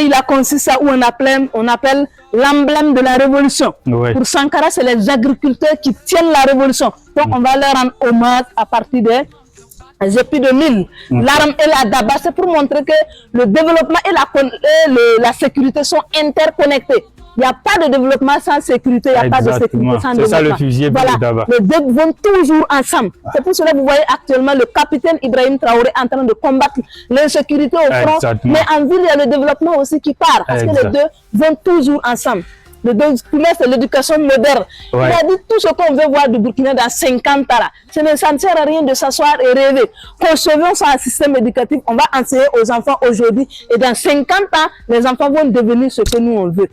il a conçu ça où on appelle l'emblème de la révolution. Oui. Pour Sankara, c'est les agriculteurs qui tiennent la révolution. Donc, on va leur rendre hommage à partir des épis de mille. L'arme et la daba, c'est pour montrer que le développement et la sécurité sont interconnectés. Il n'y a pas de développement sans sécurité, il n'y a pas de sécurité sans développement. C'est ça le fusil voilà. Les deux vont toujours ensemble. C'est pour cela que vous voyez actuellement le capitaine Ibrahim Traoré en train de combattre l'insécurité au front. Mais en ville, il y a le développement aussi qui part. Parce que les deux vont toujours ensemble. Le deuxième, c'est l'éducation moderne. Il a dit tout ce qu'on veut voir du Burkina dans 50 ans. Ça ne sert à rien de s'asseoir et rêver. Concevons ça un système éducatif. On va enseigner aux enfants aujourd'hui. Et dans 50 ans, les enfants vont devenir ce que nous on veut.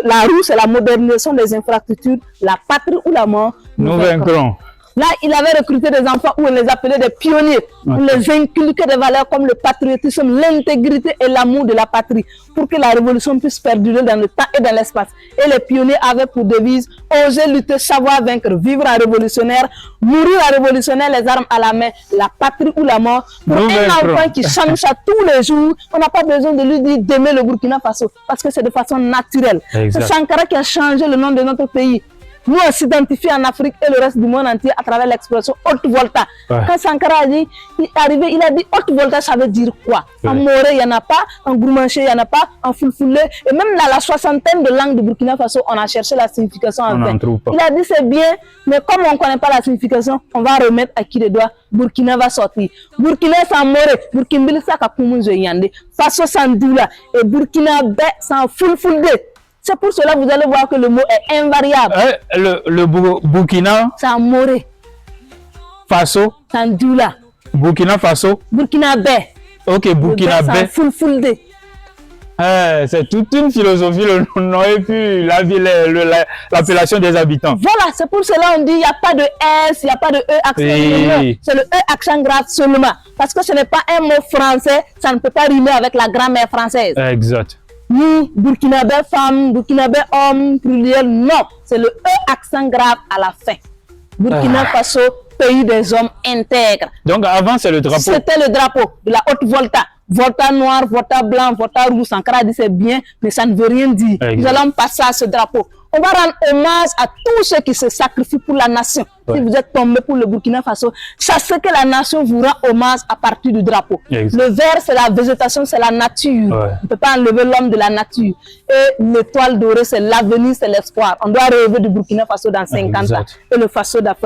La roue, c'est la modernisation des infrastructures. La patrie ou la mort. Nous vaincrons. Là, il avait recruté des enfants où on les appelait des pionniers. On les inculquait des valeurs comme le patriotisme, l'intégrité et l'amour de la patrie pour que la révolution puisse perdurer dans le temps et dans l'espace. Et les pionniers avaient pour devise oser lutter, savoir vaincre, vivre en révolutionnaire, mourir en révolutionnaire, les armes à la main, la patrie ou la mort. Pour un enfant qui chante ça tous les jours, on n'a pas besoin de lui dire d'aimer le Burkina Faso parce que c'est de façon naturelle. C'est Sankara qui a changé le nom de notre pays. Nous, on s'identifie en Afrique et le reste du monde entier à travers l'expression haute volta. Quand Sankara a dit, il a dit haute volta, ça veut dire quoi? En Moré, il n'y en a pas, en Gourmanché, il n'y en a pas, en Fulfulé. Et même dans la soixantaine de langues du Burkina Faso, on a cherché la signification en vain. Il a dit c'est bien, mais comme on ne connaît pas la signification, on va remettre à qui le doigt. Burkina va sortir. Burkina sans Moré, Burkina sans Kakumunzo Yande, Faso sans Doula, et Burkina Bé sans Fulfulé. C'est pour cela que vous allez voir que le mot est invariable. Le Burkina c'est en Moré. Faso. C'est en Doula. Burkina Faso. Burkina Bé. Ok, Burkina Bé. C'est en Fulfulde. C'est toute une philosophie, le nom et puis l'appellation des habitants. Voilà, c'est pour cela qu'on dit il n'y a pas de S, il n'y a pas de E accent. C'est le E accent grave seulement. Parce que ce n'est pas un mot français, ça ne peut pas rimer avec la grammaire française. Exact. Ni Burkinabé femme, Burkinabé homme, pluriel, non. C'est le E accent grave à la fin. Burkina Faso, pays des hommes intègres. Donc avant, c'est le drapeau. C'était le drapeau de la haute volta. Volta noir, volta blanc, volta rouge. Sankara dit c'est bien, mais ça ne veut rien dire. Nous allons passer à ce drapeau. On va rendre hommage à tous ceux qui se sacrifient pour la nation. Si vous êtes tombé pour le Burkina Faso, sachez que la nation vous rend hommage à partir du drapeau. Le vert, c'est la végétation, c'est la nature. On ne peut pas enlever l'homme de la nature. Et l'étoile dorée, c'est l'avenir, c'est l'espoir. On doit rêver du Burkina Faso dans 50 ans. Et le Faso d'Afrique.